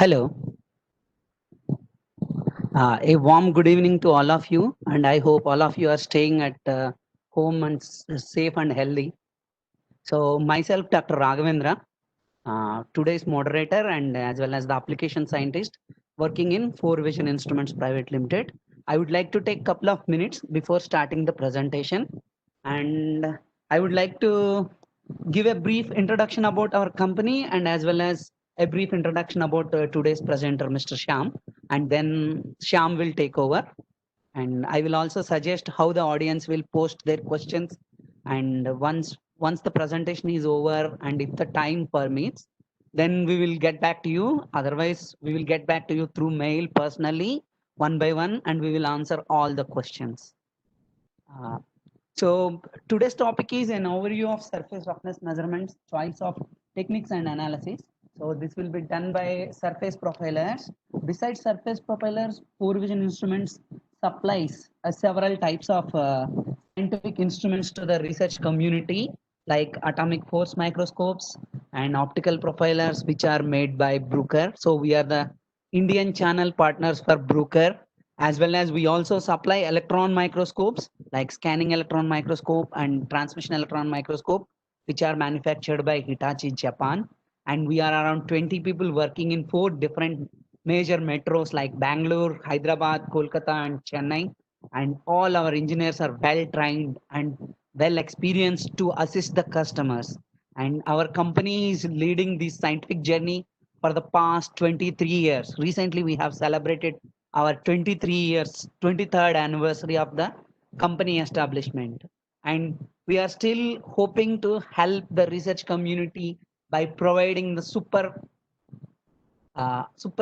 Hello, a warm good evening to all of you, and I hope all of you are staying at home and safe and healthy. So, myself, Dr. Raghavendra, today's moderator and as well as the application scientist working in Four Vision Instruments Private Limited. I would like to take a couple of minutes before starting the presentation, and I would like to give a brief introduction about our company and as well as a brief introduction about today's presenter, Mr. Shyam, and then Shyam will take over. And I will also suggest how the audience will post their questions. And once the presentation is over, and if the time permits, then we will get back to you. Otherwise, we will get back to you through mail personally, one by one, and we will answer all the questions. Uh, so today's topic is an overview of surface roughness measurements, choice of techniques and analysis. So this will be done by surface profilers. Besides surface profilers, Four Vision Instruments supplies several types of scientific instruments to the research community, like atomic force microscopes and optical profilers, which are made by Bruker. So we are the Indian channel partners for Bruker, as well as we also supply electron microscopes like scanning electron microscope and transmission electron microscope, which are manufactured by Hitachi Japan. And we are around 20 people working in 4 different major metros like Bangalore, Hyderabad, Kolkata, and Chennai. And all our engineers are well trained and well experienced to assist the customers. And our company is leading this scientific journey for the past 23 years. Recently, we have celebrated our 23 years, 23rd anniversary of the company establishment. And we are still hoping to help the research community by providing the super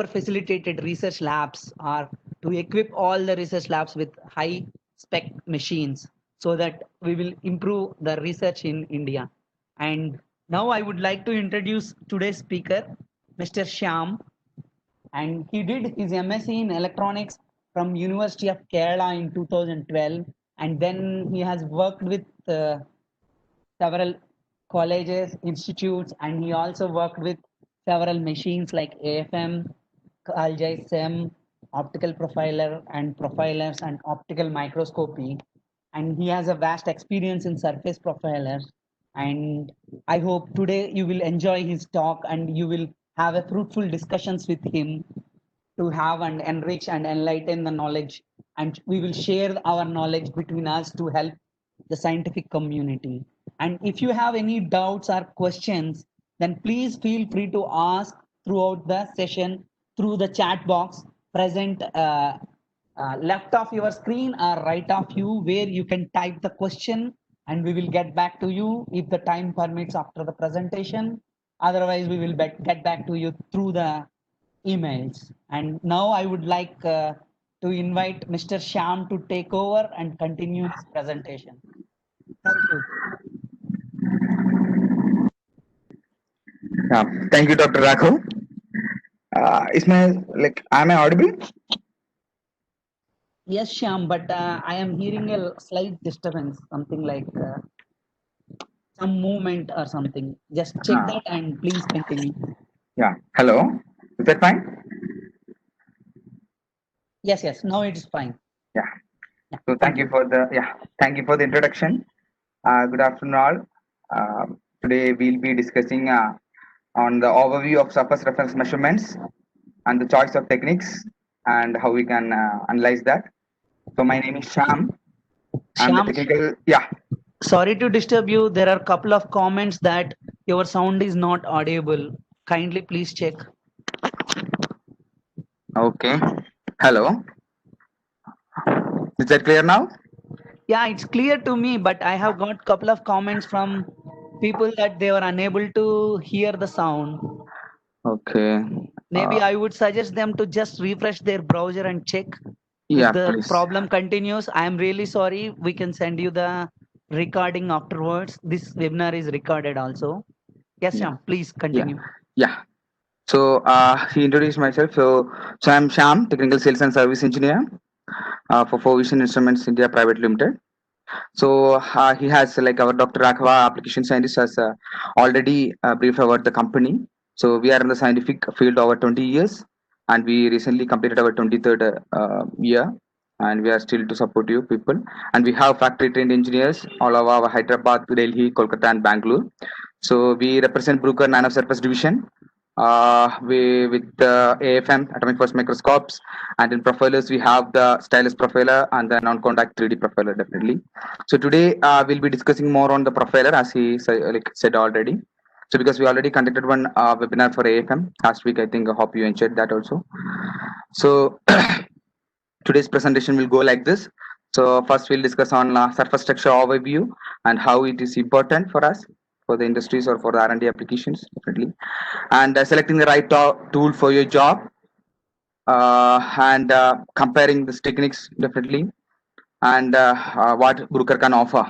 facilitated research labs, or to equip all the research labs with high spec machines so that we will improve the research in India. And now I would like to introduce today's speaker, Mr. Shyam, and he did his MSc in electronics from University of Kerala in 2012, and then he has worked with several colleges, institutes, and he also worked with several machines like AFM, Kaljai SEM, optical profiler and profilers and optical microscopy. And he has a vast experience in surface profilers. And I hope today you will enjoy his talk and you will have a fruitful discussions with him to have and enrich and enlighten the knowledge. And we will share our knowledge between us to help the scientific community. And if you have any doubts or questions, then please feel free to ask throughout the session through the chat box present left of your screen or right of you, where you can type the question and we will get back to you if the time permits after the presentation. Otherwise, we will get back to you through the emails. And now I would like to invite Mr. Shyam to take over and continue his presentation. Thank you. Thank you, Dr. Raghav. Am I audible? Yes, Shyam, but I am hearing a slight disturbance, something like some movement or something. Just check Uh, that and please continue. yeah. Hello. Is that fine? Yes, yes, now it is fine. Yeah. Yeah, So continue. thank you for the introduction. Good afternoon, all. Today we'll be discussing on the overview of surface reference measurements and the choice of techniques and how we can analyze that. So my name is Sham. I'm the Shyam, technical. Yeah. sorry to disturb you. There are a couple of comments that your sound is not audible. Kindly please check. Okay. Hello. Is that clear now? Yeah, it's clear to me, but I have got couple of comments from people that they were unable to hear the sound. Okay. Maybe I would suggest them to just refresh their browser and check. If Yeah, the please. problem continues, I am really sorry. We can send you the recording afterwards. This webinar is recorded also. Yes, Yeah. Shyam, please Yeah. continue. Yeah. So he introduced myself. So I'm Sham, technical sales and service engineer for Four Vision Instruments India Private Limited. So he has like our Dr. Raghava, application scientist, has already briefed about the company. So we are in the scientific field over 20 years. and we recently completed our 23rd year, and we are still to support you people. And we have factory trained engineers all over our Hyderabad, Delhi, Kolkata, and Bangalore. So we represent Bruker Nanosurface division. We with the AFM atomic force microscopes, and in profilers we have the stylus profiler and the non-contact 3D profiler definitely. So today we'll be discussing more on the profiler as he said already. So because we already conducted one webinar for AFM last week, I think I hope you enjoyed that also. So today's presentation will go like this. So first we'll discuss on surface structure overview and how it is important for us for the industries or for the R&D applications definitely, and selecting the right tool for your job, and comparing these techniques definitely, and what Bruker can offer.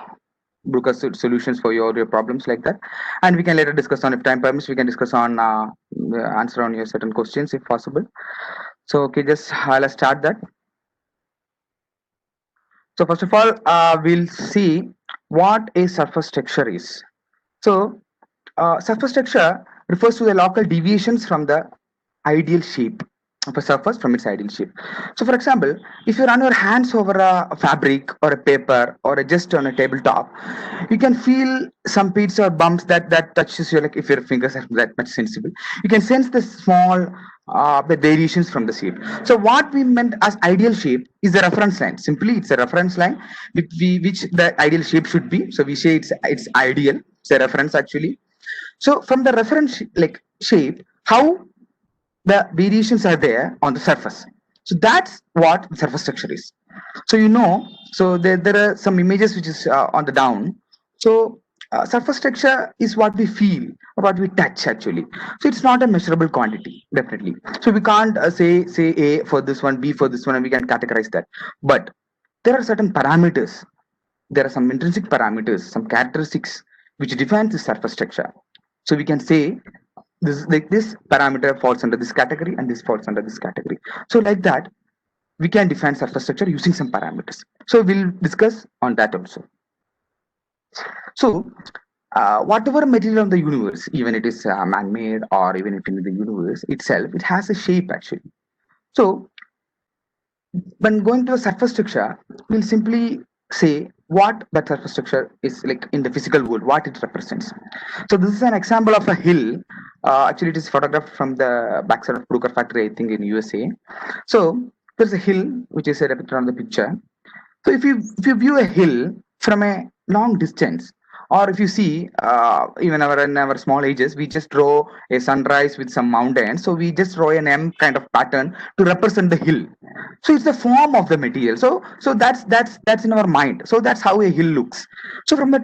Bruker solutions for your problems like that, and we can later discuss on, if time permits, we can discuss on answer on your certain questions if possible. So okay, just let's start that. So first of all, we'll see what a surface texture is. So surface texture refers to the local deviations from the ideal shape of a surface from its ideal shape. So for example, if you run your hands over a fabric or a paper or just on a tabletop, you can feel some pits or bumps that touches you, like if your fingers are that much sensible. You can sense the small the variations from the shape. So what we meant as ideal shape is the reference line. Simply, it's a reference line which the ideal shape should be. So we say it's ideal. It's a reference actually. So from the reference shape, how the variations are there on the surface. So that's what the surface structure is. So so there are some images which is on the down. So surface structure is what we feel or what we touch actually. So it's not a measurable quantity definitely. So we can't say A for this one, B for this one, and we can categorize that. But there are certain parameters. There are some intrinsic parameters, some characteristics which defines the surface structure. So we can say this parameter falls under this category and this falls under this category. So like that, we can define surface structure using some parameters. So we'll discuss on that also. So whatever material of the universe, even it is man-made or even if in the universe itself, it has a shape actually. So when going to a surface structure, we'll simply say what that surface structure is like in the physical world, what it represents. So this is an example of a hill. Actually, it is photographed from the backside of Bruker factory, I think, in USA. So there's a hill which is depicted on the picture. So if you view a hill from a long distance, or if you see even in our small ages, we just draw a sunrise with some mountains. So we just draw an M kind of pattern to represent the hill. So it's the form of the material. So that's in our mind. So that's how a hill looks. So from the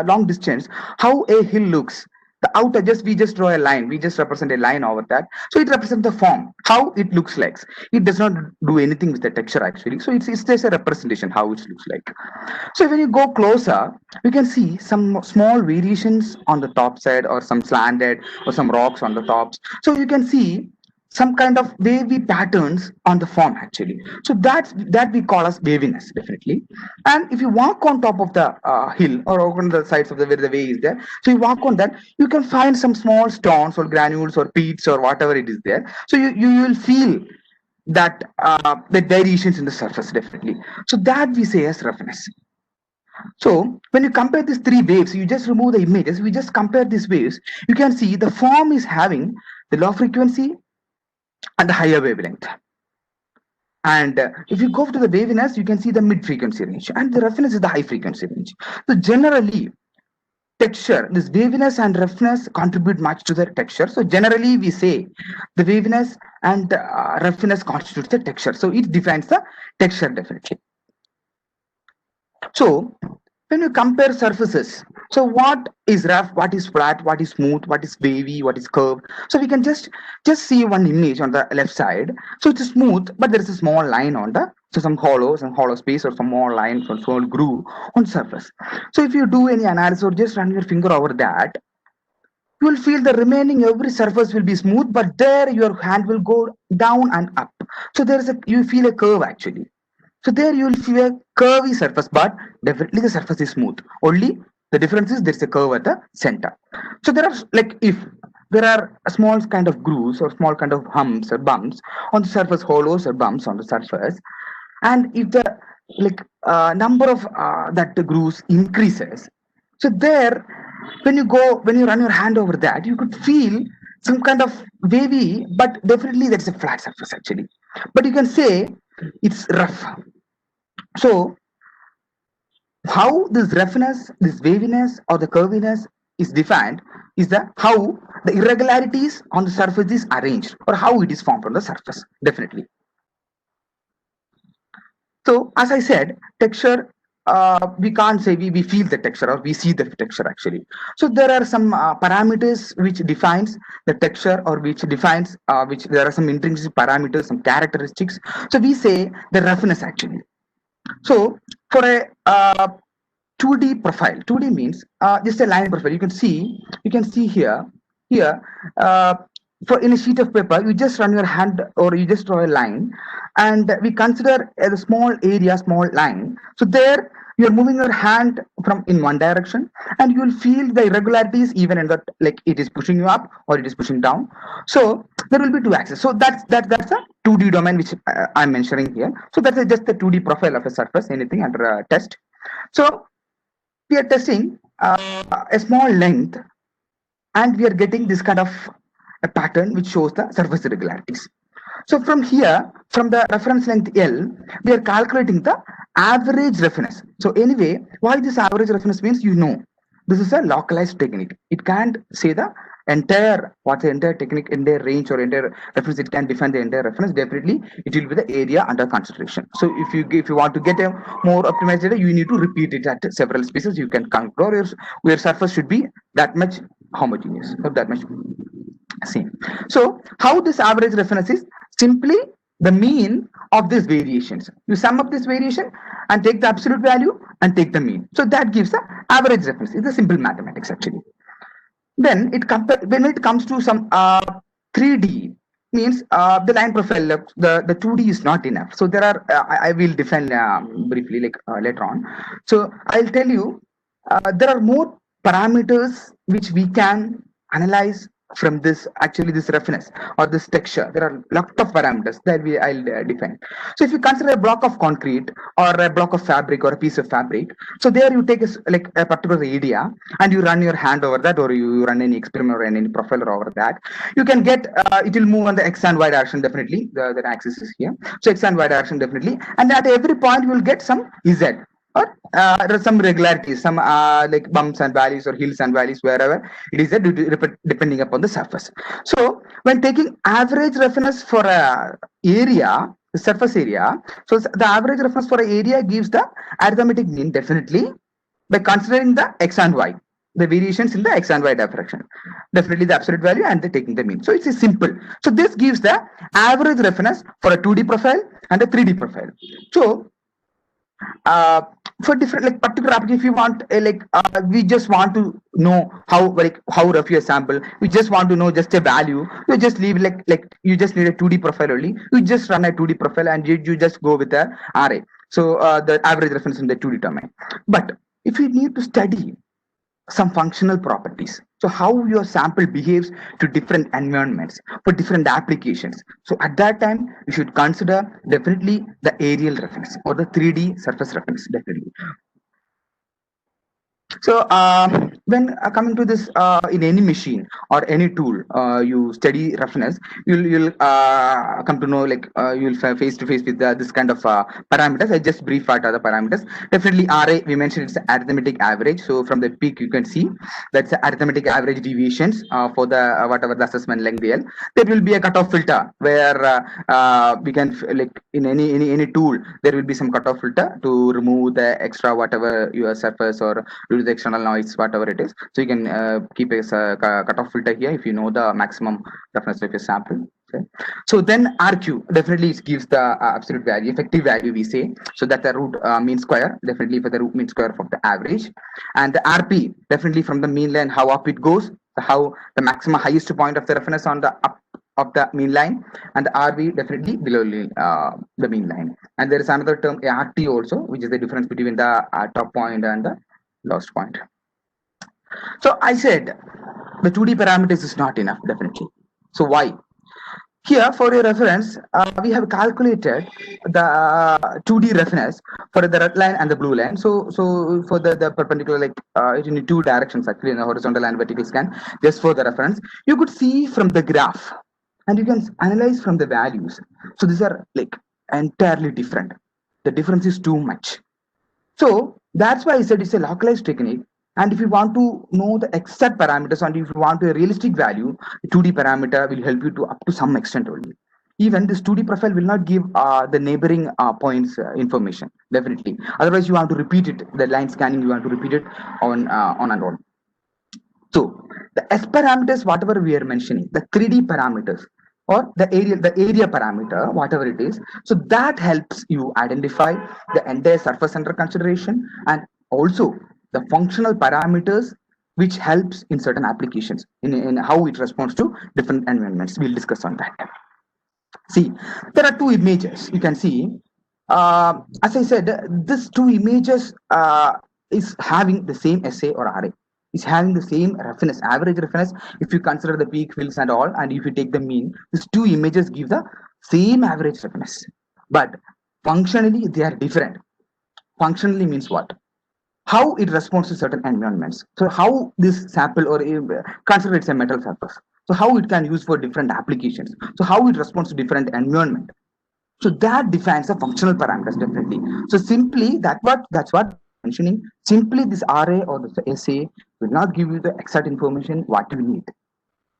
long distance, how a hill looks, the outer, we just draw a line, we just represent a line over that. So it represents the form, how it looks like. It does not do anything with the texture actually. So it's just a representation how it looks like. So when you go closer, you can see some small variations on the top side, or some slanted, or some rocks on the tops. So you can see some kind of wavy patterns on the form actually. So that we call as waviness definitely. And if you walk on top of the hill or on the sides of where the way is there, so you walk on that, you can find some small stones or granules or peats or whatever it is there. So you will feel that the variations in the surface definitely. So that we say as roughness. So when you compare these three waves, you just remove the images, we just compare these waves, you can see the form is having the low frequency and the higher wavelength. And if you go to the waviness, you can see the mid frequency range, and the roughness is the high frequency range. So generally, texture, this waviness and roughness contribute much to the texture. So generally, we say the waviness and roughness constitutes the texture. So it defines the texture definitely. So when you compare surfaces, so what is rough, what is flat, what is smooth, what is wavy, what is curved? So we can just see one image on the left side. So it's smooth, but there is a small line on the, so some hollow space or some more line, some small groove on surface. So if you do any analysis or just run your finger over that, you will feel the remaining every surface will be smooth, but there your hand will go down and up. So you feel a curve actually. So there you will see a curvy surface, but definitely the surface is smooth. Only the difference is there's a curve at the center. So there are, like, if there are small kind of grooves or small kind of humps or bumps on the surface, hollows or bumps on the surface. And if the number of that the grooves increases, so there, when you run your hand over that, you could feel some kind of wavy, but definitely that's a flat surface actually. But you can say it's rough. So how this roughness, this waviness or the curviness is defined is the how the irregularities on the surface is arranged or how it is formed on the surface, definitely. So as I said, texture, we can't say we feel the texture or we see the texture actually. So there are some parameters which defines the texture or which defines which there are some intrinsic parameters, some characteristics. So we say the roughness actually. So for a 2D profile, 2D means just a line profile. You can see here, uh, for in a sheet of paper, you just run your hand or you just draw a line, and we consider as a small area, small line. So there you're moving your hand from in one direction, and you will feel the irregularities even in that, like it is pushing you up or it is pushing down. So there will be two axes. So that's a 2D domain which I'm mentioning here. So that's just the 2D profile of a surface, anything under a test. So we are testing a small length, and we are getting this kind of a pattern which shows the surface irregularities. So from here, from the reference length L, we are calculating the average roughness. So anyway, why this average roughness means, this is a localized technique. It can't say the entire what's the entire technique, entire range or entire reference. It can define the entire reference. Definitely, it will be the area under consideration. So if you want to get a more optimized data, you need to repeat it at several spaces. You can conclude your surface should be that much homogeneous or that much same. So how this average reference is simply the mean of these variations. You sum up this variation and take the absolute value and take the mean. So that gives the average reference. It's a simple mathematics actually. Then when it comes to some 3D means the line profile, the 2D is not enough. So there are I will define briefly later on. So I'll tell you there are more parameters which we can analyze from this roughness or this texture. There are lot of parameters that I'll define. So if you consider a block of concrete or a block of fabric or a piece of fabric, so there you take a particular area and you run your hand over that, or you run any experiment or any profiler over that. You can get it will move on the x and y direction, definitely. The axis is here, so x and y direction definitely, and at every point you will get some z, or there are some regularities, some like bumps and valleys or hills and valleys, wherever it is depending upon the surface. So when taking average roughness for a area, the surface area, so the average roughness for an area gives the arithmetic mean, definitely by considering the x and y, the variations in the x and y direction, definitely the absolute value and the taking the mean. So it's a simple. So this gives the average roughness for a 2D profile and a 3D profile. So for different particular application, if you want we just want to know how rough your sample, we just want to know just a value, you just leave you just need a 2D profile only, you just run a 2D profile and you just go with the RA. So the average reference in the 2D domain. But if you need to study some functional properties, so how your sample behaves to different environments for different applications, so at that time you should consider definitely the aerial reference or the 3D surface reference, definitely. So when coming to this, in any machine or any tool, you study roughness, you'll come to know you'll face to face with this kind of parameters. I just brief what are the parameters. Definitely RA, we mentioned it's arithmetic average. So from the peak you can see that's the arithmetic average deviations for the whatever the assessment length L. There will be a cutoff filter where we can in any tool there will be some cutoff filter to remove the extra whatever your surface or the external noise, whatever it is. So you can keep a cutoff filter here if you know the maximum roughness of your sample. Okay. So then RQ, definitely it gives the absolute value, effective value we say. So that's the root mean square, definitely for the root mean square of the average. And the RP, definitely from the mean line, how up it goes, how the maximum highest point of the reference on the up of the mean line, and the RV definitely below the mean line. And there is another term RT also, which is the difference between the top point and the last point. So I said the 2D parameters is not enough, definitely. So why? Here, for your reference, we have calculated the 2D reference for the red line and the blue line. So for the perpendicular, like it in two directions actually, in the horizontal and vertical scan, just for the reference, you could see from the graph, and you can analyze from the values. So these are like entirely different. The difference is too much. So that's why I said it's a localized technique. And if you want to know the exact parameters and if you want a realistic value, the 2D parameter will help you to up to some extent only. Even this 2D profile will not give the neighboring points information, definitely. Otherwise, you want to repeat it. The line scanning, you want to repeat it on and on. So the S parameters, whatever we are mentioning, the 3D parameters or the area parameter, whatever it is. So that helps you identify the entire surface under consideration and also the functional parameters which helps in certain applications in how it responds to different environments. We'll discuss on that. See, there are two images you can see. As I said, this two images is having the same SA or RA. Is having the same reference, average reference. If you consider the peak fills and all, and if you take the mean, these two images give the same average reference. But functionally, they are different. Functionally means what? How it responds to certain environments. So how this sample or consider it's a metal surface. So how it can use for different applications. So how it responds to different environment. So that defines the functional parameters definitely. So simply that's what mentioning. Simply this RA or this SA will not give you the exact information what you need.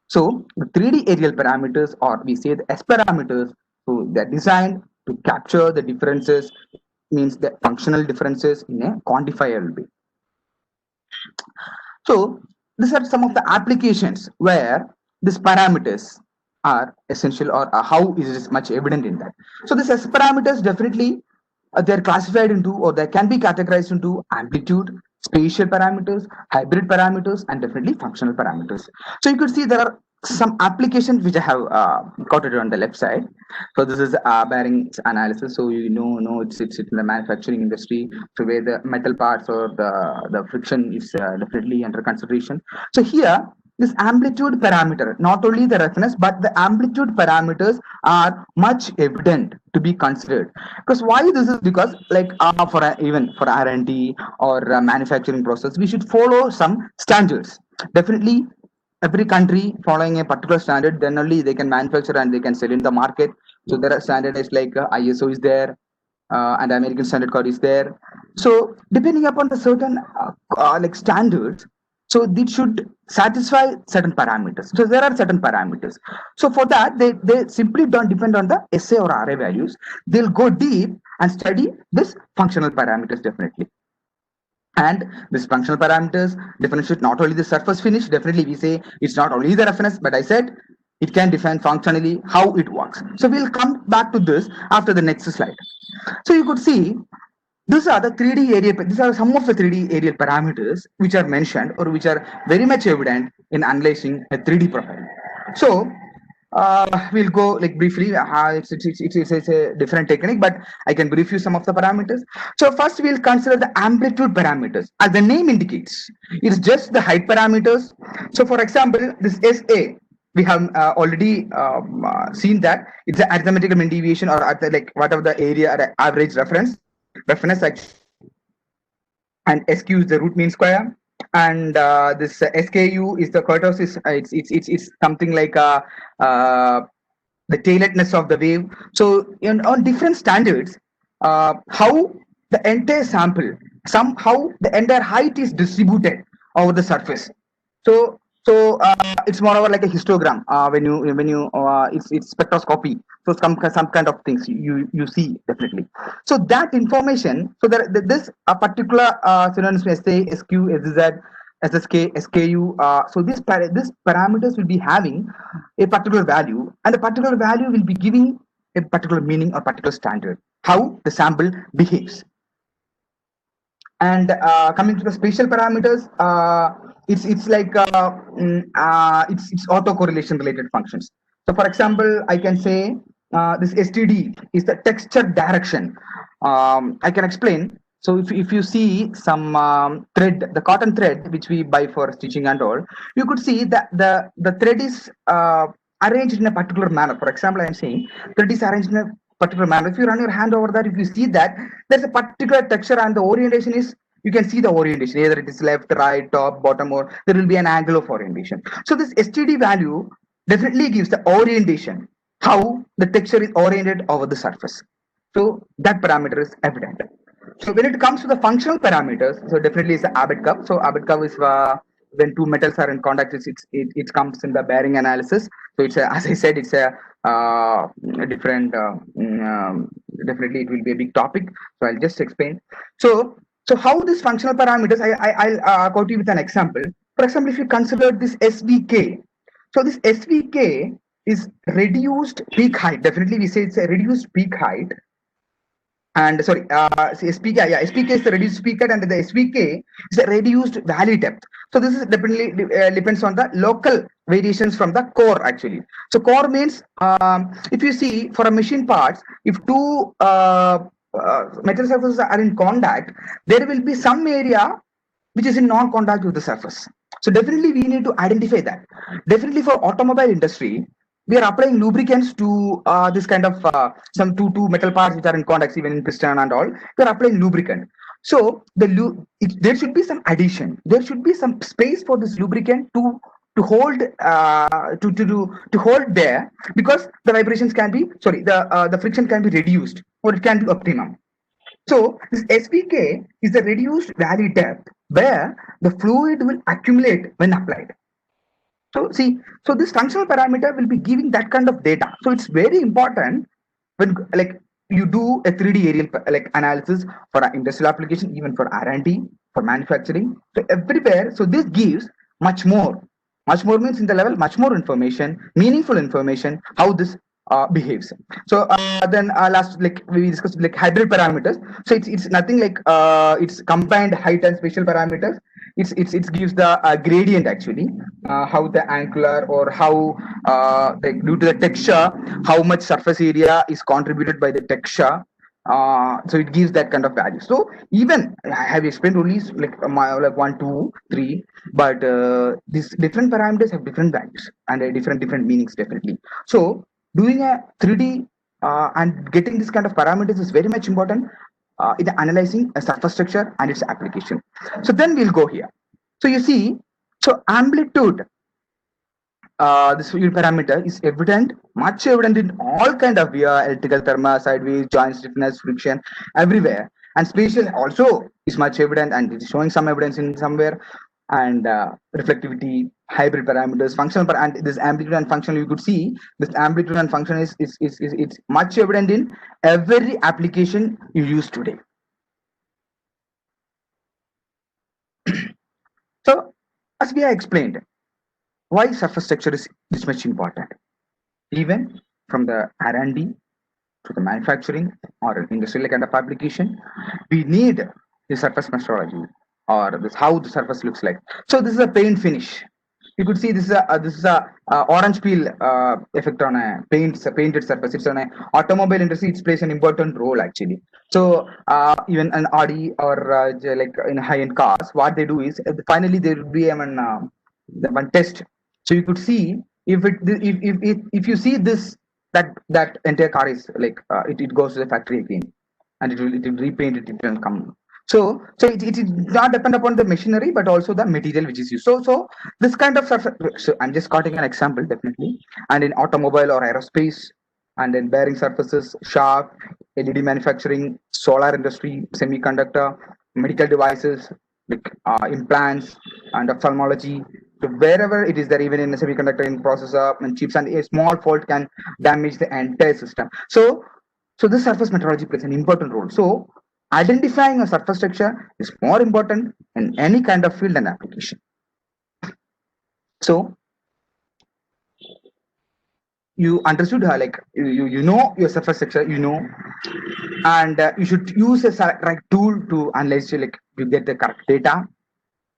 So the 3D aerial parameters, or we say the S parameters, so they're designed to capture the differences, means the functional differences in a quantifiable way. So these are some of the applications where these parameters are essential, or how is it much evident in that. So these S parameters definitely they're classified into, or they can be categorized into amplitude, spatial parameters, hybrid parameters, and definitely functional parameters. So you could see there are some applications which I have quoted on the left side. So this is bearings analysis. So you know it's in the manufacturing industry, so where the metal parts or the friction is definitely under consideration. So here this amplitude parameter, not only the reference, but the amplitude parameters are much evident to be considered. Because why this is because like even for R&D or manufacturing process, we should follow some standards. Definitely every country following a particular standard, then only they can manufacture and they can sell in the market. So there are standards like ISO is there, and American Standard Code is there. So depending upon the certain like standards, so it should satisfy certain parameters. So there are certain parameters. So for that, they simply don't depend on the SA or RA values. They'll go deep and study this functional parameters definitely. And this functional parameters differentiate not only the surface finish, definitely we say it's not only the reference, but I said it can define functionally how it works. So we'll come back to this after the next slide. So you could see these are the 3D area, these are some of the 3D aerial parameters which are mentioned or which are very much evident in analyzing a 3D profile. So we'll go like briefly. It's a different technique, but I can brief you some of the parameters. So first we'll consider the amplitude parameters. As the name indicates, it's just the height parameters. So for example, this SA, we have already seen that it's the arithmetical mean deviation, or at the, like whatever the area at average reference and SQ is the root mean square, and this SKU is the kurtosis. It's something like the tailoredness of the wave. So on different standards, how the entire sample, somehow the entire height is distributed over the surface. So it's moreover like a histogram when you it's spectroscopy. So some kind of things you see definitely. So that information, so this a particular synonyms SA, SQ, SZ, SSK, SKU. So these parameters will be having a particular value, and the particular value will be giving a particular meaning or particular standard how the sample behaves. And coming to the spatial parameters, it's like it's autocorrelation related functions. So for example, I can say this STD is the texture direction. I can explain. So if you see some thread, the cotton thread which we buy for stitching and all, you could see that the thread is arranged in a particular manner. For example, I am saying thread is arranged in a particular manner. If you run your hand over that, if you see that there's a particular texture and the orientation is, you can see the orientation, either it is left, right, top, bottom, or there will be an angle of orientation. So this STD value definitely gives the orientation, how the texture is oriented over the surface. So that parameter is evident. So when it comes to the functional parameters, so definitely it's the Abbott curve. So Abbott curve is when two metals are in contact, it comes in the bearing analysis. So it's a, as I said, it's a different. Definitely, it will be a big topic. So I'll just explain. So how these functional parameters? I'll quote you with an example. For example, if you consider this SVK, so this SVK is reduced peak height. Definitely, we say it's a reduced peak height. And sorry, SPK, yeah, SPK is the reduced peak height, and the SVK is the reduced valley depth. So this is definitely depends on the local variations from the core actually. So core means if you see for a machine parts, if two metal surfaces are in contact, there will be some area which is in non-contact with the surface. So definitely we need to identify that. Definitely for automobile industry, we are applying lubricants to this kind of some two metal parts which are in contact, even in piston and all. We are applying lubricant. So there should be some addition. There should be some space for this lubricant to hold to hold there, because the vibrations can be, sorry, the friction can be reduced, or it can be optimum. So this SVK is the reduced valley depth where the fluid will accumulate when applied. So see, so this functional parameter will be giving that kind of data. So it's very important when like you do a 3D aerial like analysis for an industrial application, even for R&D, for manufacturing. So everywhere, so this gives much more. Much more means in the level, much more information, meaningful information, how this behaves. So then last, like we discussed like hybrid parameters. So it's nothing like it's combined height and spatial parameters. It gives the gradient actually, how the angular or how like due to the texture, how much surface area is contributed by the texture. So it gives that kind of value. So even I have explained only like like 1, 2, 3, but these different parameters have different values and different meanings definitely. So doing a 3D and getting this kind of parameters is very much important in analyzing a surface structure and its application. So then we'll go here. So you see, so amplitude, this field parameter is evident, much evident in all kind of electrical thermal, sideways, joint stiffness, friction, everywhere. And spatial also is much evident, and it is showing some evidence in somewhere. And reflectivity, hybrid parameters, functional and this amplitude and function, you could see this amplitude and function is it's much evident in every application you use today. So as we have explained, why surface structure is this much important, even from the R&D to the manufacturing or industrial kind of application, we need the surface metrology, or this how the surface looks like. So this is a paint finish. You could see this is a orange peel effect on a painted surface. It's on a automobile industry. It plays an important role actually. So even an Audi or like in high-end cars, what they do is finally there will be one test. So you could see if you see this, that entire car is like it goes to the factory again, and it will repaint it. It will come. So it is not depend upon the machinery, but also the material which is used. So this kind of surface. So I'm just quoting an example definitely. And in automobile or aerospace, and then bearing surfaces, shaft, LED manufacturing, solar industry, semiconductor, medical devices, like implants and ophthalmology. So wherever it is there, even in the semiconductor, in processor and chips, and a small fault can damage the entire system. So this surface metrology plays an important role. So identifying a surface structure is more important in any kind of field and application. So you understood how, like you know your surface structure, and you should use a right tool to analyze, like you get the correct data.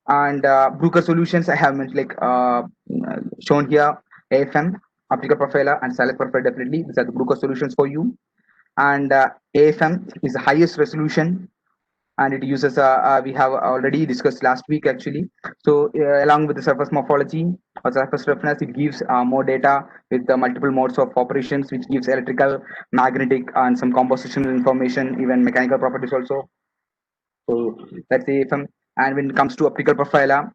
And Bruker solutions I have mentioned, like shown here, AFM, optical profiler, and Silex profiler. Definitely these are the Bruker solutions for you. And AFM is the highest resolution and it uses we have already discussed last week actually. So along with the surface morphology or surface roughness, it gives more data with the multiple modes of operations, which gives electrical, magnetic, and some compositional information, even mechanical properties also. So that's AFM. And when it comes to optical profiler,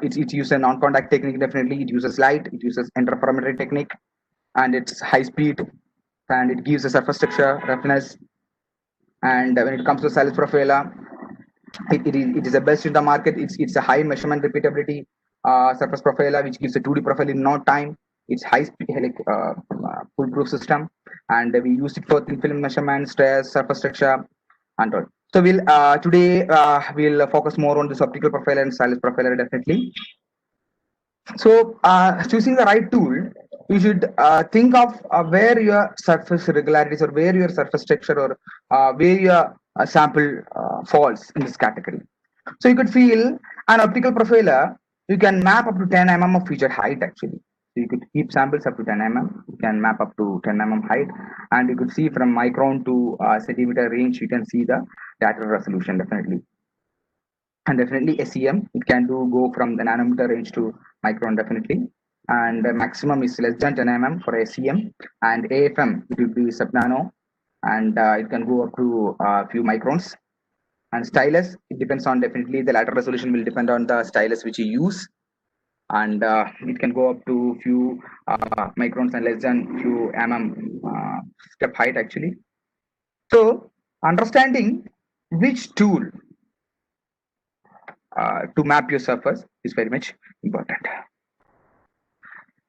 it uses a non-contact technique. Definitely, it uses light, it uses interferometry technique, and it's high speed, and it gives a surface texture roughness. And when it comes to stylus profiler, it is the best in the market. It's a high measurement repeatability surface profiler, which gives a 2D profile in no time. It's high speed, like foolproof system, and we use it for thin film measurement, stress, surface texture, and all. So we'll today we'll focus more on this optical profiler and stylus profiler definitely. So choosing the right tool, you should think of where your surface irregularities or where your surface texture or where your sample falls in this category. So you could feel an optical profiler, you can map up to 10 mm of feature height actually. So you could keep samples up to 10 mm, you can map up to 10 mm height, and you could see from micron to centimeter range, you can see the data resolution definitely. And definitely SEM, it can go from the nanometer range to micron definitely. And the maximum is less than 10 mm for SEM, and AFM, it will be sub nano, and it can go up to a few microns. And stylus, it depends on definitely the lateral resolution will depend on the stylus which you use, and it can go up to few microns and less than few step height actually. So understanding which tool to map your surface is very much important.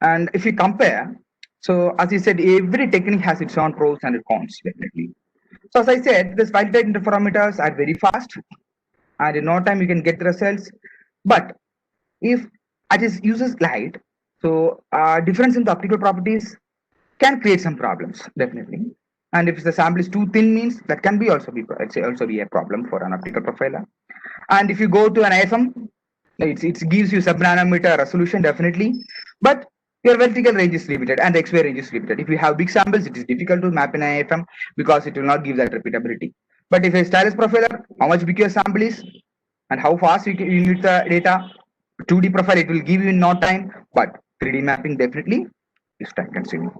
And if you compare, so as you said, every technique has its own pros and cons definitely. So as I said, the spike light interferometers are very fast, and in no time you can get the results. But if it uses light, so difference in the optical properties can create some problems definitely. And if the sample is too thin, means that can be also be a problem for an optical profiler. And if you go to an AFM, it gives you sub-nanometer resolution definitely, but your vertical range is limited and the X-ray range is limited. If you have big samples, it is difficult to map in an AFM because it will not give that repeatability. But if a stylus profiler, how much big your sample is and how fast you need the data, 2D profile it will give you in no time, but 3D mapping definitely is time consuming.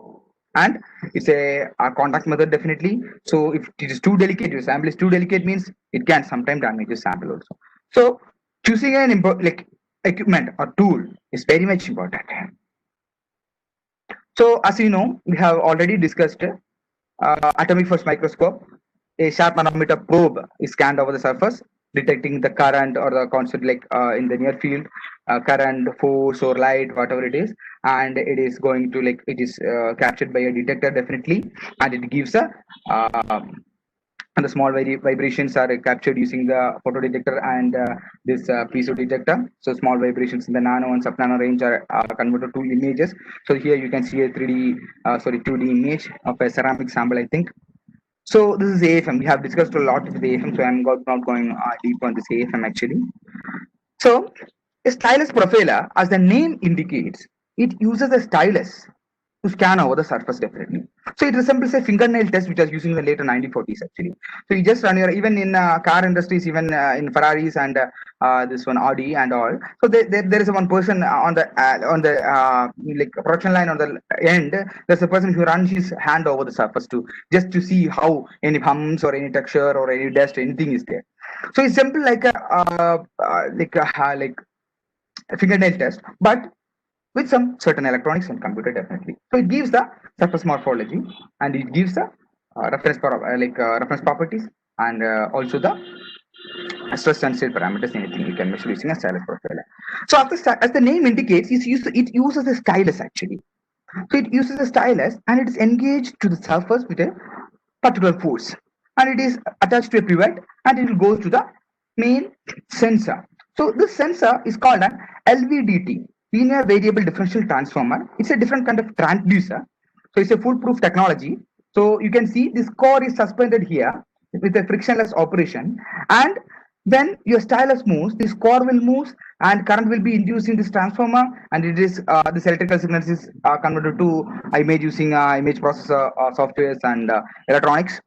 And it's a contact method definitely. So if it is too delicate, your sample is too delicate, means it can sometimes damage your sample also. So choosing an equipment or tool is very much important. So as you know, we have already discussed atomic force microscope. A sharp nanometer probe is scanned over the surface, detecting the current or the constant, like in the near field, current, force, or light, whatever it is, and it is going to it is captured by a detector definitely, and it gives a and the small vibrations are captured using the photo detector and this piezo detector. So small vibrations in the nano and sub nano range are converted to images. So here you can see a 2D image of a ceramic sample, I think. So this is AFM. We have discussed a lot with AFM, so I'm not going deep on this AFM actually. So a stylus profiler, as the name indicates, it uses a stylus to scan over the surface definitely. So it resembles a fingernail test which was used in the later 1940s actually. So you just run your, even in car industries, even in Ferraris and this one Audi and all. So there is one person on the like production line on the end. There's a person who runs his hand over the surface just to see how any bumps or any texture or any dust, anything is there. So it's simple like a fingernail test, but with some certain electronics and computer definitely. So it gives the surface morphology and it gives the reference properties and also the stress and state parameters, anything you can measure using a stylus profiler. So as the name indicates, it uses a stylus actually. So it uses a stylus and it is engaged to the surface with a particular force, and it is attached to a pivot and it will go to the main sensor. So this sensor is called an LVDT, linear variable differential transformer. It's a different kind of transducer. So it's a foolproof technology. So you can see this core is suspended here with a frictionless operation, and when your stylus moves, this core will move and current will be induced in this transformer, and it is this electrical signals is converted to image using image processor softwares and electronics.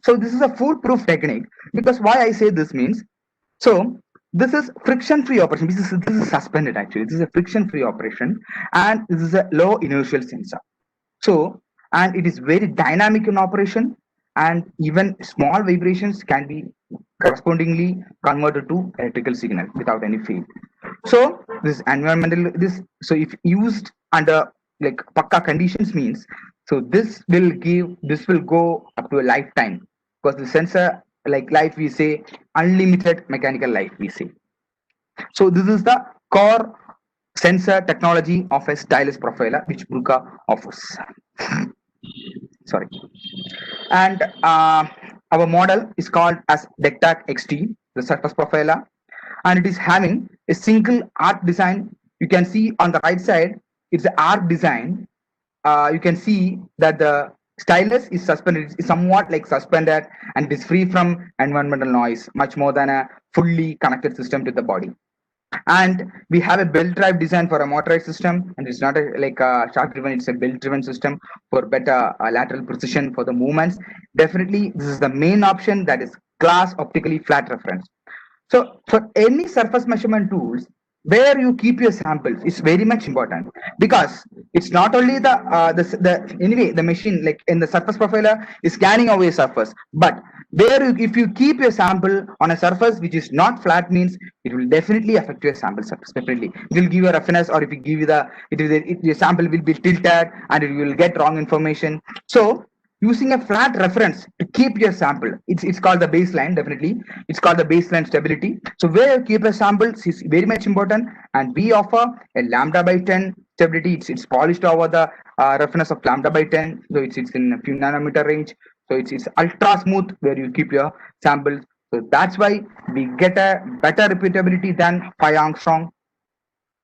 So this is a foolproof technique, because why I say this means, so this is friction-free operation. This is suspended actually. This is a friction-free operation, and this is a low inertial sensor. So, and it is very dynamic in operation, and even small vibrations can be correspondingly converted to electrical signal without any fail. So this environmental, this, so if used under like pakka conditions means, so this will go up to a lifetime, because the sensor, like life we say, unlimited mechanical life we say. So this is the core sensor technology of a stylus profiler which Bruka offers. Sorry. And our model is called as DECTAC XT, the surface profiler, and it is having a single arc design. You can see on the right side, it's an arc design. You can see that the stylus is suspended, is somewhat like suspended, and it is free from environmental noise, much more than a fully connected system to the body. And we have a belt drive design for a motorized system, and it's not like a shaft driven, it's a belt driven system for better lateral precision for the movements. Definitely this is the main option, that is glass optically flat reference. So for any surface measurement tools, where you keep your samples is very much important, because it's not only the anyway the machine, like in the surface profiler, is scanning away surface, but if you keep your sample on a surface which is not flat means, it will definitely affect your sample surface. Definitely it will give you a roughness, or if you give you your sample will be tilted and you will get wrong information. So using a flat reference to keep your sample, it's called the baseline. Definitely it's called the baseline stability. So where you keep a sample is very much important, and we offer a lambda by 10 stability. It's polished over the roughness of lambda by 10, so it's in a few nanometer range. So it's ultra smooth where you keep your samples. So that's why we get a better repeatability than 5 angstrom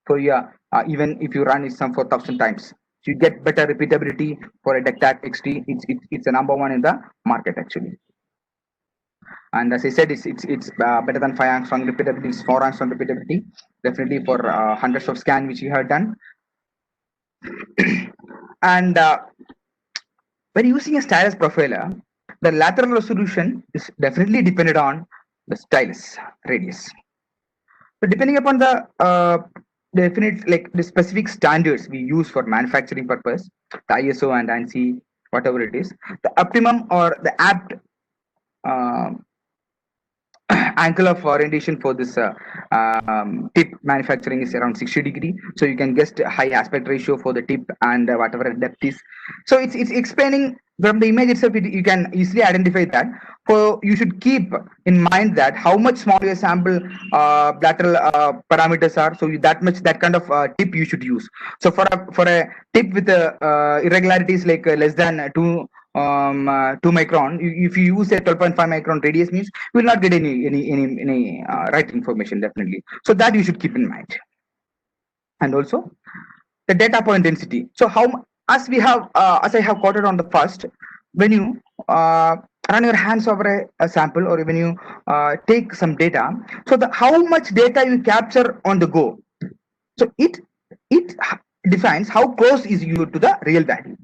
for your even if you run it some 4,000 times. So you get better repeatability for a DECTAC XT. It's a number one in the market actually. And as I said, it's better than 5 angstrom repeatability. It's 4 angstrom repeatability. Definitely for hundreds of scan which you have done. And when using a stylus profiler, the lateral resolution is definitely dependent on the stylus radius. But depending upon the definite, like the specific standards we use for manufacturing purpose, the ISO and ANSI, whatever it is, the optimum or the apt angle of orientation for this tip manufacturing is around 60 degree. So you can guess high aspect ratio for the tip and whatever depth is. So it's explaining from the image itself, you can easily identify that. So you should keep in mind that how much smaller your sample lateral parameters are. So that kind of tip you should use. So for a tip with irregularities like less than 2 micron, if you use a 12.5 micron radius means you will not get any right information definitely. So that you should keep in mind. And also the data point density. So as I have quoted on the first, when you run your hands over a sample, or when you take some data, so how much data you capture on the go, so it defines how close is you to the real value.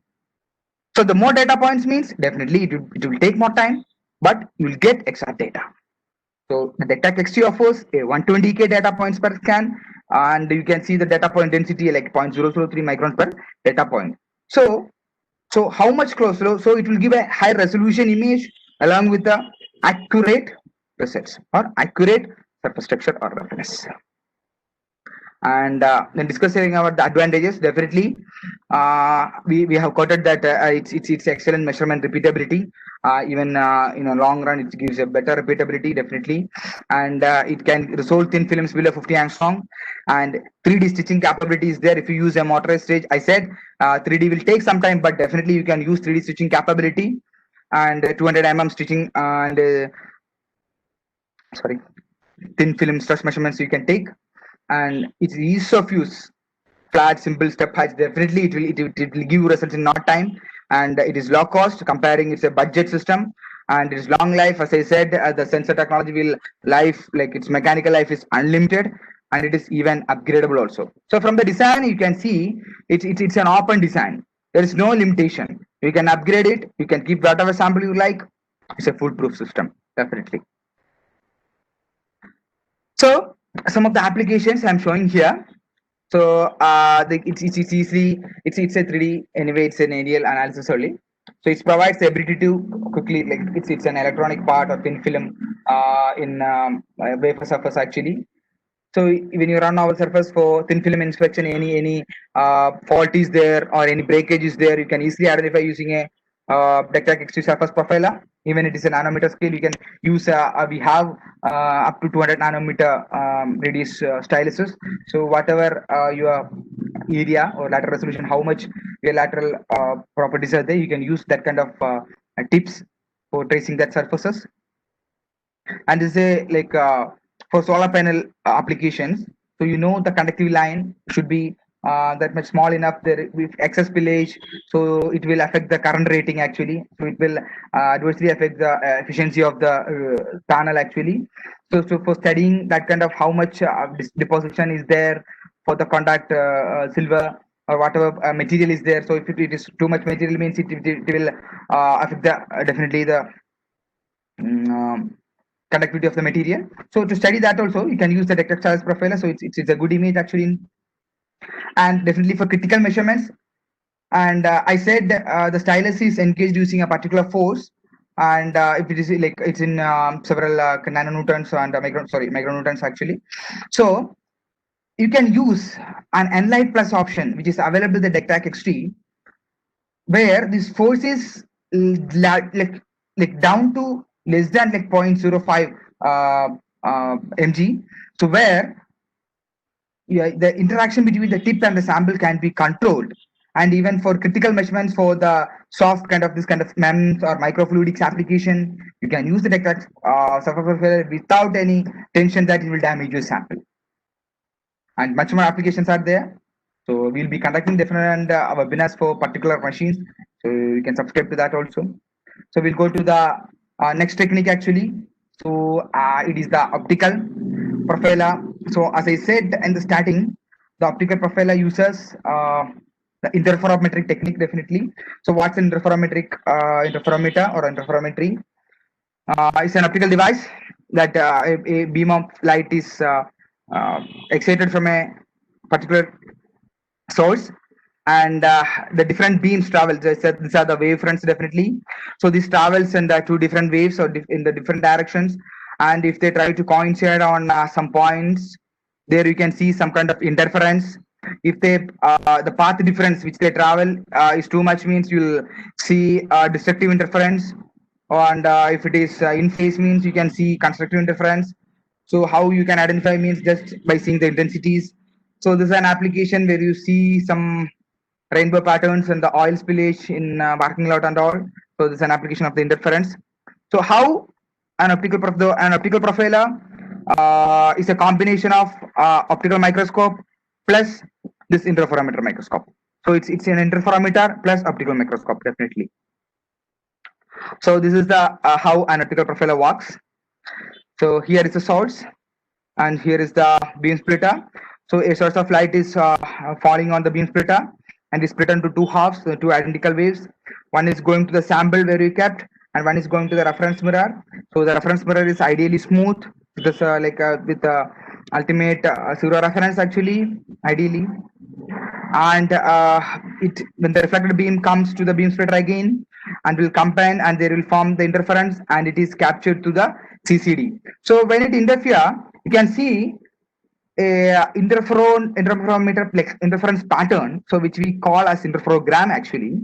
So the more data points means definitely it will take more time, but you will get exact data. So the DECTAC XT offers a 120K data points per scan, and you can see the data point density like 0.003 microns per data point. So how much close? So it will give a high resolution image along with the accurate presets or accurate surface texture or roughness. And then discussing about the advantages, definitely we have quoted that it's excellent measurement repeatability. Even in a long run, it gives a better repeatability definitely, and it can resolve thin films below 50 angstrom, and 3D stitching capability is there if you use a motorized stage. I said 3D will take some time, but definitely you can use 3D stitching capability, and 200 mm stitching, and thin film stress measurements you can take. And it's ease of use, flat, simple step heights. Definitely it will give you results in not time, and it is low cost comparing. It's a budget system, and it is long life. As I said, the sensor technology will life, like its mechanical life is unlimited, and it is even upgradable also. So from the design you can see it's an open design. There is no limitation. You can upgrade it, you can keep whatever sample you like, It's a foolproof system, definitely. So some of the applications I'm showing here. So it's easily it's a 3D anyway. It's an aerial analysis only. So it provides the ability to quickly like it's an electronic part or thin film in wafer surface actually. So when you run our surface for thin film inspection, any fault is there or any breakage is there, you can easily identify using a DECTAC XT surface profiler. Even it is a nanometer scale, you can use. We have up to 200 nanometer radius styluses. So whatever your area or lateral resolution, how much your lateral properties are there, you can use that kind of tips for tracing that surfaces. And this is a like for solar panel applications, so you know the conductive line should be that much small enough there with excess spillage, so it will affect the current rating actually, so it will adversely affect the efficiency of the panel actually. So for studying that kind of how much deposition is there for the contact silver or whatever material is there, so if it is too much material means it will affect the definitely the conductivity of the material. So to study that also, you can use the DECTAC stylus profiler. So it's a good image actually, and definitely for critical measurements. And I said the stylus is engaged using a particular force, and if it is like it's in several nanonewtons and micronewtons actually. So you can use an Nlight Plus option, which is available in the DECTAC XT, where this force is like down to less than like 0.05 mg. So where the interaction between the tip and the sample can be controlled, and even for critical measurements for the soft kind of this kind of MEMS or microfluidics application, you can use the DECTAC surface profiler without any tension that it will damage your sample. And much more applications are there. So we'll be conducting different webinars for particular machines. So you can subscribe to that also. So we'll go to the next technique actually. So it is the optical profiler. So as I said in the starting, the optical profiler uses the interferometric technique definitely. So what's an interferometric interferometer or interferometry? It's an optical device that a beam of light is excited from a particular source, and the different beams travel. I said these are the wavefronts definitely. So this travels in the two different waves or in the different directions, and if they try to coincide on some points, there you can see some kind of interference. If they the path difference which they travel is too much means you'll see destructive interference, and if it is in phase means you can see constructive interference. So how you can identify means just by seeing the intensities. So this is an application where you see some rainbow patterns and the oil spillage in parking lot and all. So this is an application of the interference. So how an optical profiler is a combination of optical microscope plus this interferometer microscope. So it's an interferometer plus optical microscope definitely. So this is the how an optical profiler works. So here is the source, and here is the beam splitter. So a source of light is falling on the beam splitter and is split into two halves, two identical waves. One is going to the sample where you kept, and one is going to the reference mirror. So the reference mirror is ideally smooth, with ultimate zero reference actually, ideally. And when the reflected beam comes to the beam splitter again, and will combine, and they will form the interference, and it is captured to the CCD. So when it interfere, you can see a interferometer interference pattern, so which we call as interferogram actually.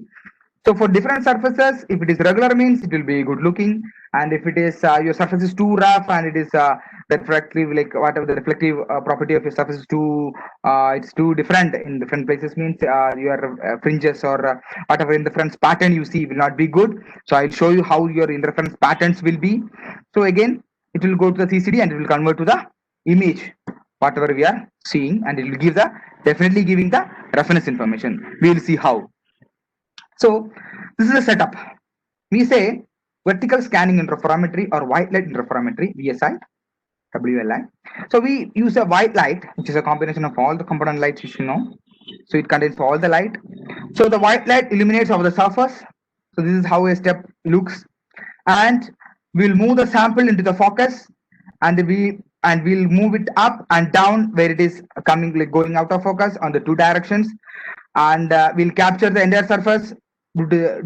So for different surfaces, if it is regular means it will be good looking, and if it is your surface is too rough and it is reflective, like whatever the reflective property of your surface is too it's too different in different places means your fringes or whatever interference pattern you see will not be good. So I'll show you how your interference patterns will be. So again, it will go to the CCD and it will convert to the image whatever we are seeing, and it will give the definitely giving the reference information. We will see how. So this is a setup. We say vertical scanning interferometry or white light interferometry, VSI, WLI. So we use a white light, which is a combination of all the component lights you should know. So it contains all the light. So the white light illuminates over the surface. So this is how a step looks. and we'll move the sample into the focus, and we'll move it up and down where it is coming, like going out of focus on the two directions, and we'll capture the entire surface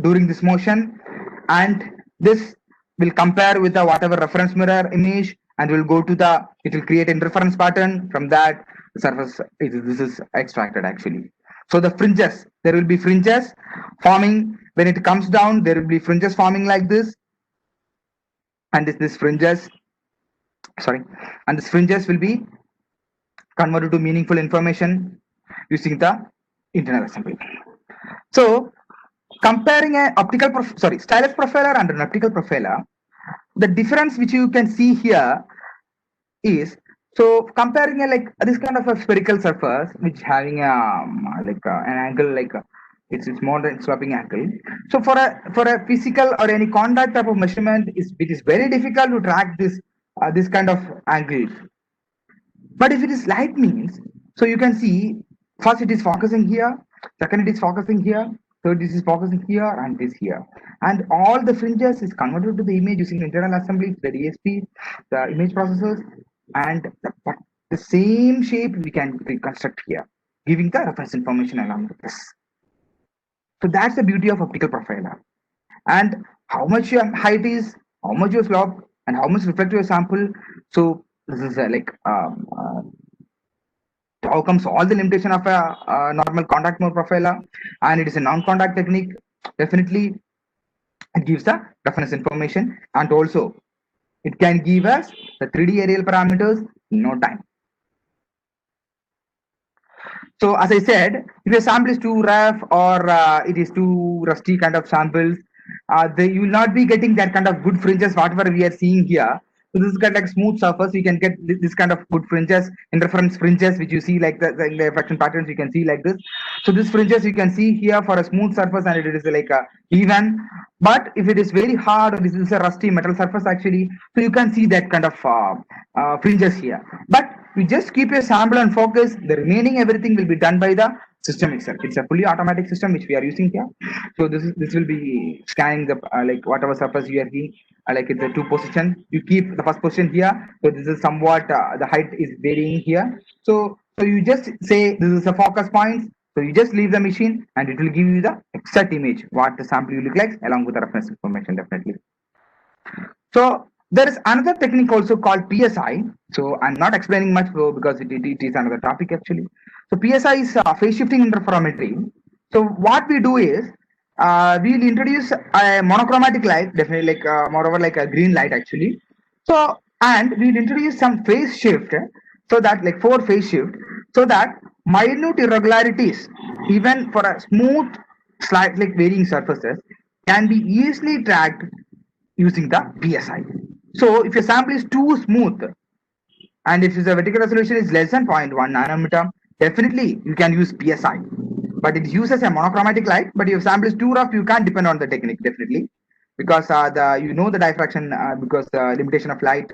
during this motion, and this will compare with the whatever reference mirror image, and we'll go to the, it will create a reference pattern. From that the surface this is extracted actually. So the fringes, there will be fringes forming when it comes down, there will be fringes forming like this, and this fringes, sorry, and this fringes will be converted to meaningful information using the internal assembly. So comparing a stylus profiler and an optical profiler, the difference which you can see here is, so comparing a like this kind of a spherical surface which having an angle it's more than sloping angle. So for a physical or any contact type of measurement, it is very difficult to track this kind of angles. But if it is light means, so you can see first it is focusing here, second it is focusing here, third this is focusing here, and this here, and all the fringes is converted to the image using the internal assembly, the DSP, the image processors, and the same shape we can reconstruct here, giving the reference information along with this. So that's the beauty of optical profiler. And how much your height is, how much your slope, and how much reflective your sample. So this is overcomes all the limitation of a normal contact mode profiler, and it is a non-contact technique. Definitely it gives the reference information, and also it can give us the 3D aerial parameters in no time. So as I said, if your sample is too rough or it is too rusty kind of samples, you will not be getting that kind of good fringes whatever we are seeing here. So this is kind of like smooth surface. You can get this kind of good fringes, interference fringes, which you see like the refraction patterns you can see like this. So this fringes you can see here for a smooth surface, and it is like even. But if it is very hard, or this is a rusty metal surface actually, so you can see that kind of fringes here. But you just keep your sample and focus. The remaining everything will be done by the system itself. It's a fully automatic system which we are using here. So this will be scanning the like whatever surface you are seeing. Like it's a two position. You keep the first position here. So this is somewhat the height is varying here. So you just say this is a focus point. So you just leave the machine, and it will give you the exact image what the sample will look like along with the reference information definitely. So there is another technique also called PSI. So I'm not explaining much because it is another topic actually. So PSI is phase shifting interferometry. So what we do is we'll introduce a monochromatic light, definitely like moreover like a green light actually. So and we'll introduce some phase shift, so that like 4 phase shift, so that minute irregularities even for a smooth slightly varying surfaces can be easily tracked using the PSI. So if your sample is too smooth, and if the vertical resolution is less than 0.1 nanometer, definitely you can use PSI. But it uses a monochromatic light. But if your sample is too rough, you can't depend on the technique definitely, because the diffraction because the limitation of light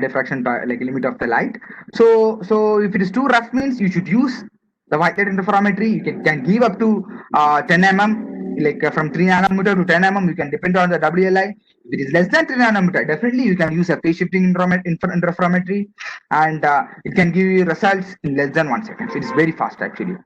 diffraction by like limit of the light. So if it is too rough means you should use the white light interferometry. You can give up to 10 mm, like from 3 nanometer to 10 mm. You can depend on the WLI. If it is less than 3 nanometer, definitely you can use a phase shifting interferometry, and it can give you results in less than 1 second. So it is very fast actually.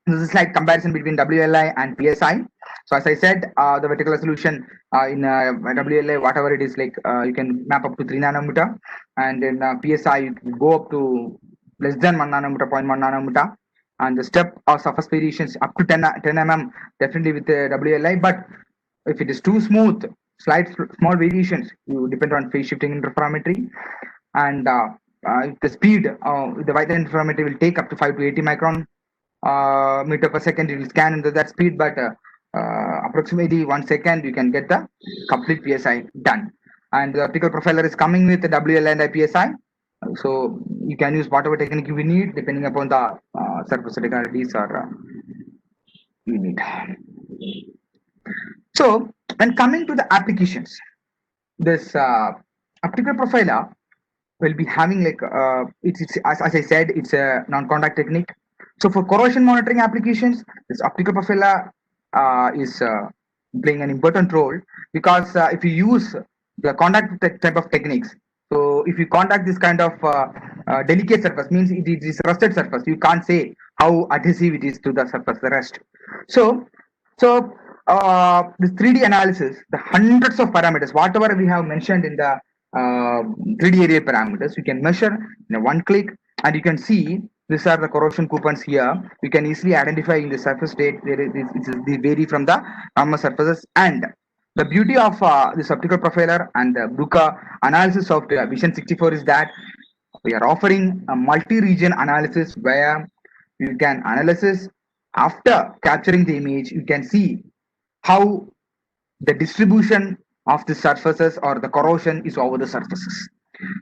This is like comparison between WLI and PSI. So as I said, the vertical resolution in WLI, whatever it is, like you can map up to 3 nanometer, and in PSI you can go up to less than 1 nanometer, 0.1 nanometer, and the step or surface variations up to 10 mm definitely with the WLI. But if it is too smooth, small variations, you depend on phase shifting interferometry, and the speed the white light interferometry will take up to 5 to 80 micron meter per second. It will scan into that speed, but approximately 1 second you can get the complete PSI done. And the optical profiler is coming with the WLI and the PSI, so you can use whatever technique you need depending upon the surface irregularities or you need. So when coming to the applications, this optical profiler will be having like it's as I said, it's a non-contact technique. So for corrosion monitoring applications, this optical profiler is playing an important role, because if you use the contact type of techniques, so if you contact this kind of delicate surface, means it is rusted surface, you can't say how adhesive it is to the surface, the rust. So this 3D analysis, the hundreds of parameters, whatever we have mentioned in the 3D area parameters, you can measure in a one click, and you can see these are the corrosion coupons here. You can easily identify in the surface state. They vary from the normal surfaces. And the beauty of this optical profiler and the Bruca analysis software Vision 64 is that we are offering a multi-region analysis where you can analysis after capturing the image. You can see how the distribution of the surfaces or the corrosion is over the surfaces.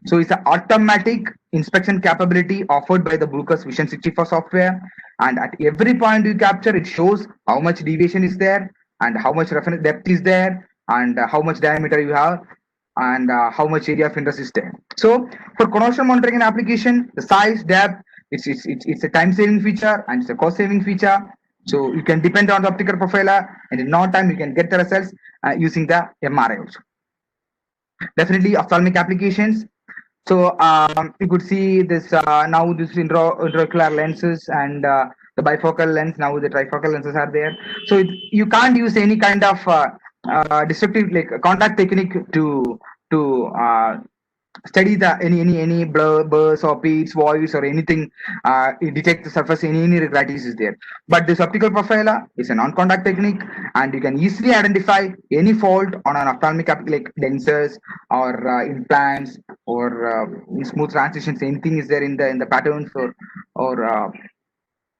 So it's an automatic inspection capability offered by the Bruker's Vision 64 software, and at every point you capture, it shows how much deviation is there and how much reference depth is there and how much diameter you have and how much area of interest is there. So for corrosion monitoring and application, the size, depth, it's a time saving feature and it's a cost saving feature. So you can depend on the optical profiler, and in no time you can get the results using the MRI also. Definitely ophthalmic applications. So you could see this now this intraocular lenses and the bifocal lens. Now the trifocal lenses are there. So you can't use any kind of destructive like contact technique to study the any blurs or beads, voids or anything, detect the surface any irregularities is there. But this optical profiler is a non-contact technique, and you can easily identify any fault on an ophthalmic like lenses or implants or smooth transitions. Anything is there in the patterns or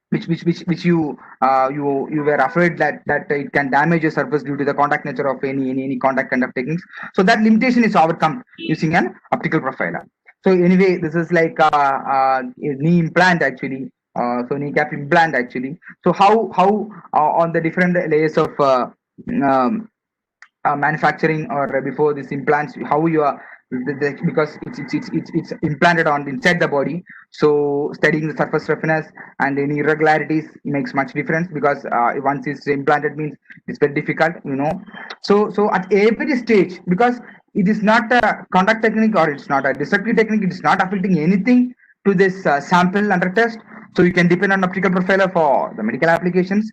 which you were afraid that it can damage your surface due to the contact nature of any contact kind of techniques. So that limitation is overcome using an optical profiler. So anyway, this is like a knee implant actually. So kneecap implant actually. So how on the different layers of manufacturing or before these implants, how you are because it's implanted on inside the body. So studying the surface roughness and any irregularities makes much difference, because once it's implanted means it's very difficult, so at every stage, because it is not a contact technique or it's not a destructive technique, it is not affecting anything to this sample under test. So you can depend on optical profiler for the medical applications,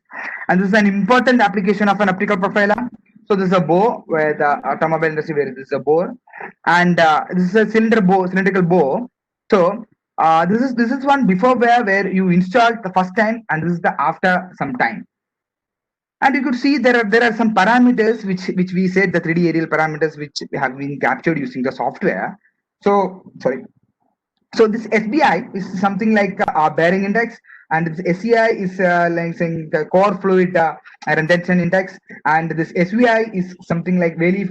and this is an important application of an optical profiler. So this is a bow where the automobile industry where this is a bow, and this is a cylindrical bow. So this is one before where you install the first time, and this is the after some time. And you could see there are some parameters which we said the 3D aerial parameters which have been captured using the software. So sorry. So this SBI is something like a bearing index, and this SCI is like saying the core fluid retention index, and this SVI is something like valley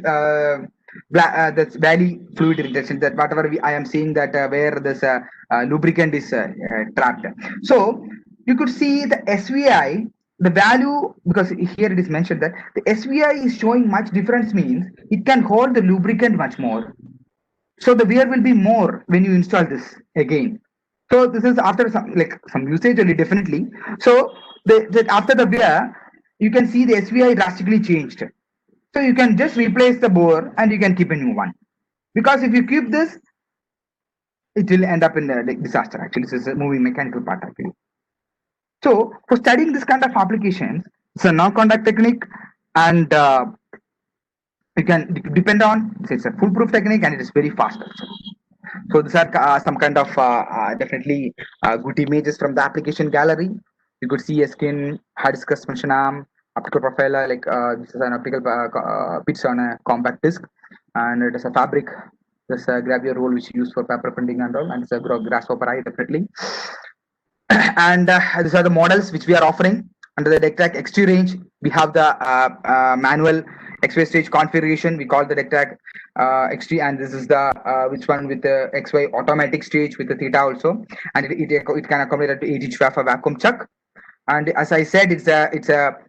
that's valley fluid retention. That whatever I am seeing that where this lubricant is trapped. So you could see the SVI, the value, because here it is mentioned that the SVI is showing much difference, means it can hold the lubricant much more. So the wear will be more when you install this again. So this is after some usage only, definitely. So after the wear, you can see the SVI drastically changed. So you can just replace the bore and you can keep a new one. Because if you keep this, it will end up in the disaster. Actually, this is a moving mechanical part actually. So for studying this kind of applications, it's a non-contact technique, and you can depend on. It's a foolproof technique, and it is very fast also. So these are some kind of definitely good images from the application gallery. You could see a skin, hard disk suspension arm, optical profiler, like this is an optical bits on a compact disc, and it is a fabric. This gravure roll which you use for paper printing and all, and it's a grasshopper eye definitely. And these are the models which we are offering under the DECTRAC XT range. We have the manual X-Y stage configuration. We call the DECTRAC XT, and this is the which one with the XY automatic stage with the theta also, and it can accommodate up to 8 inch wafer vacuum chuck. And as I said, it's a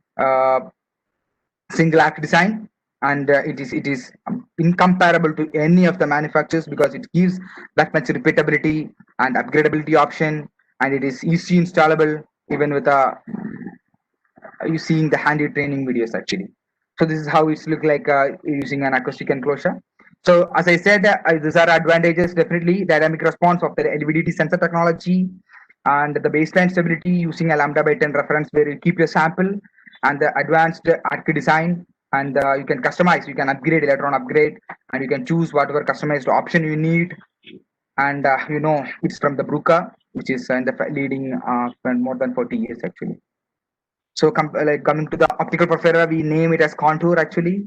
single act design, and it is incomparable to any of the manufacturers, because it gives that much repeatability and upgradability option, and it is easy installable even with you seeing the handy training videos actually. So this is how it's look like using an acoustic enclosure. So as I said, these are advantages definitely. Dynamic response of the LVDT sensor technology, and the baseline stability using a lambda by 10 reference where you keep your sample, and the advanced ARC design, and you can customize, you can upgrade, electron upgrade, and you can choose whatever customized option you need. And it's from the Bruker, which is in the leading for more than 40 years actually. So like coming to the optical profiler, we name it as Contour actually,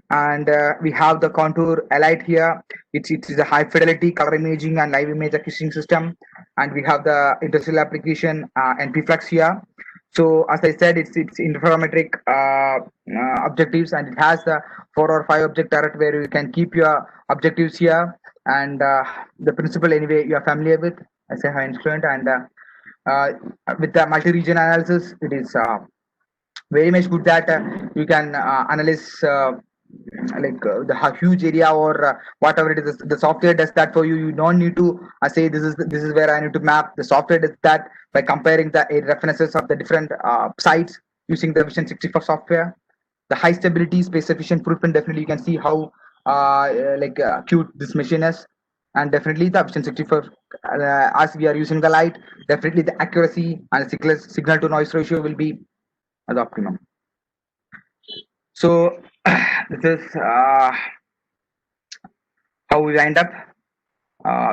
and we have the Contour Elite here. It is a high fidelity color imaging and live image acquisition system, and we have the industrial application NP-Flex here. So as I said, it's interferometric objectives, and it has the 4 or 5 object turret where you can keep your objectives here, and the principle anyway you are familiar with as a high instrument, and uh, with the multi-region analysis, it is very much good that you can analyze the huge area or whatever it is. The software does that for you. You don't need to say this is where I need to map. The software does that by comparing the references of the different sites using the Vision 64 software. The high stability, space efficient footprint, definitely you can see how cute this machine is. And definitely the Vision 64, as we are using the light, definitely the accuracy and signal to noise ratio will be the optimum. So this is how we wind up.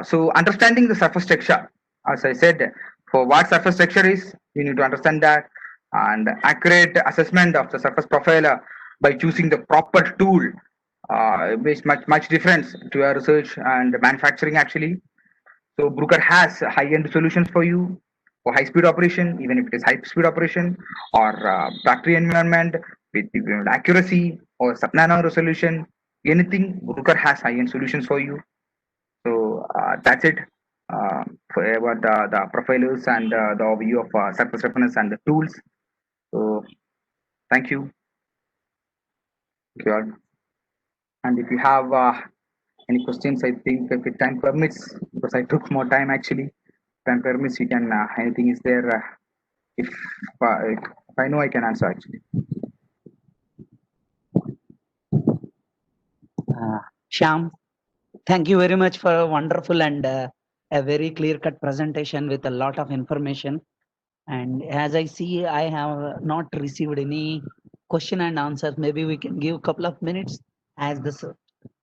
So understanding the surface texture, as I said, for what surface texture is, you need to understand that, and accurate assessment of the surface profile by choosing the proper tool makes much difference to your research and manufacturing actually. So Bruker has high-end solutions for you for high-speed operation, even if it is high-speed operation or factory environment with accuracy or sub-nano resolution. Anything, Bruker has high-end solutions for you. So that's it for about the profilers and the overview of surface reference and the tools. So thank you. Thank you all. And if you have any questions, I think if time permits, because I took more time actually. Time permits, you can anything is there. If I know, I can answer actually. Shyam, thank you very much for a wonderful and a very clear-cut presentation with a lot of information. And as I see, I have not received any question and answers. Maybe we can give a couple of minutes as the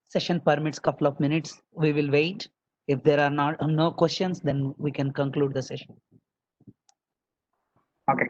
session permits. Couple of minutes. We will wait. If there are no questions, then we can conclude the session. Okay.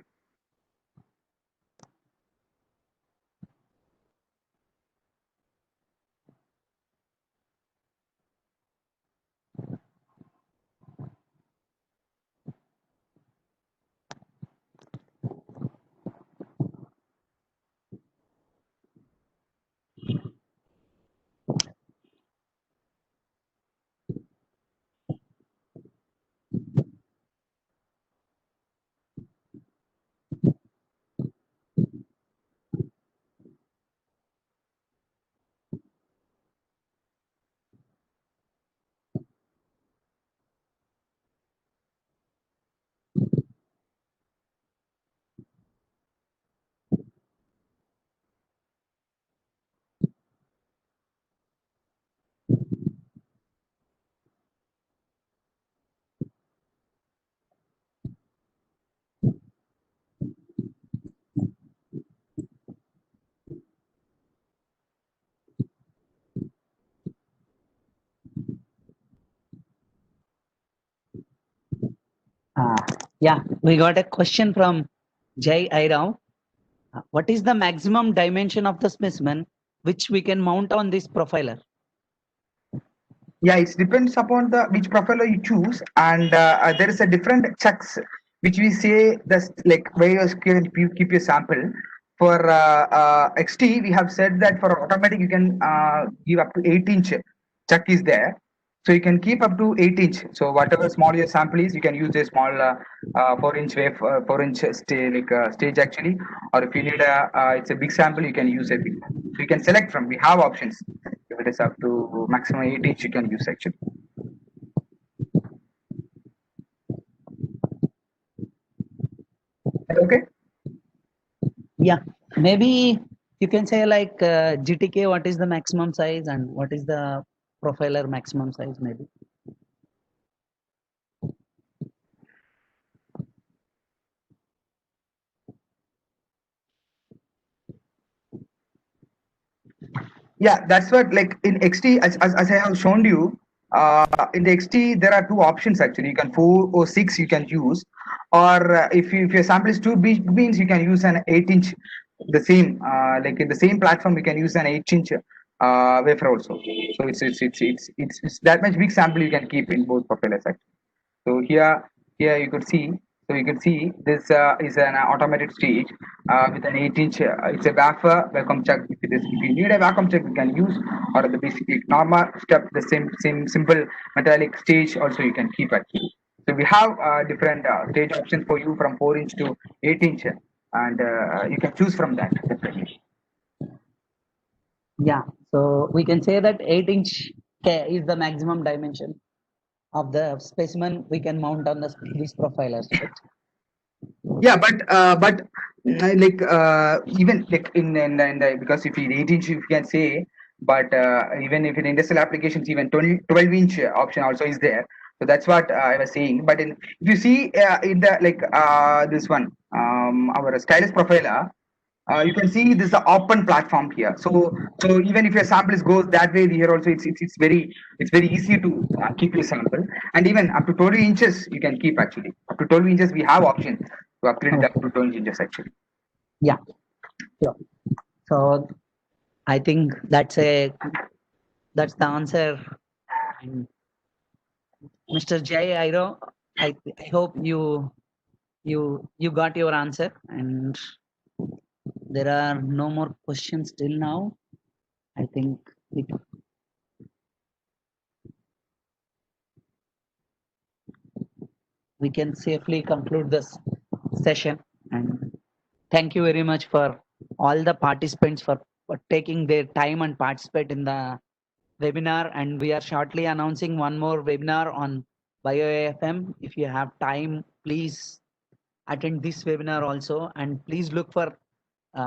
Yeah, we got a question from Jay Airao. What is the maximum dimension of the specimen which we can mount on this profiler? Yeah, it depends upon the which profiler you choose, and there is a different checks which we say that's like where you keep your sample. For XT, we have said that for automatic you can give up to 8-inch chuck is there, so you can keep up to 8-inch. So whatever small your sample is, you can use a small 4-inch wave, 4-inch stage actually. Or if you need it's a big sample, you can use a big. So you can select from. We have options. If it is up to maximum 8-inch, you can use actually. Okay. Yeah, maybe You can say like GTK, what is the maximum size and what is the profiler maximum size maybe? Yeah, that's what, like in XT, as I have shown you, in the XT there are two options actually. You can 4 or 6 you can use, or if your sample is too big means you can use an 8-inch. The same, like in the same platform you can use an 8-inch wafer also. So it's that much big sample you can keep in both profilers actually. So here you could see. So you can see this is an automated stage with an 8-inch. It's a wafer vacuum chuck. If you need a vacuum chuck, you can use, or the basically normal step, the same simple metallic stage also you can keep actually. So we have different stage options for you from 4-inch to 8-inch, and you can choose from that definitely. Yeah, so we can say that 8-inch is the maximum dimension of the specimen we can mount on these profilers, right? Yeah, like even like in the, because if you 8-inch you can say, but even if in industrial applications even 12-inch option also is there. So that's what I was saying. But in if you see in the like this one, our stylus profiler, you can see this is the open platform here. So even if your sample is goes that way, here also it's very easy to keep your sample, and even up to 12 inches you can keep actually. Up to 12 inches we have option to upgrade it up to 12 inches actually. Yeah, sure. So I think that's the answer. And Mr. Jay Airo, I hope you got your answer, and there are no more questions till now. I think we can safely conclude this session. And thank you very much for all the participants for taking their time and participate in the webinar. And we are shortly announcing one more webinar on BioAFM. If you have time, please attend this webinar also, and please look for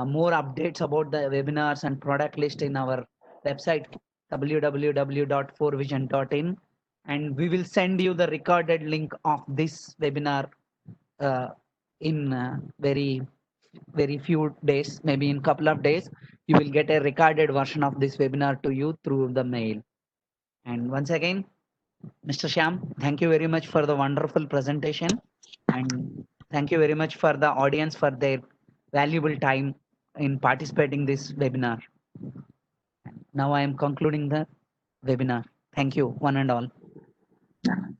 more updates about the webinars and product list in our website www.4vision.in, and we will send you the recorded link of this webinar uh, in very few days, maybe in couple of days. You will get a recorded version of this webinar to you through the mail. And once again, Mr. Shyam, thank you very much for the wonderful presentation, and thank you very much for the audience for their valuable time in participating this webinar. Now I am concluding the webinar. Thank you, one and all.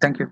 Thank you.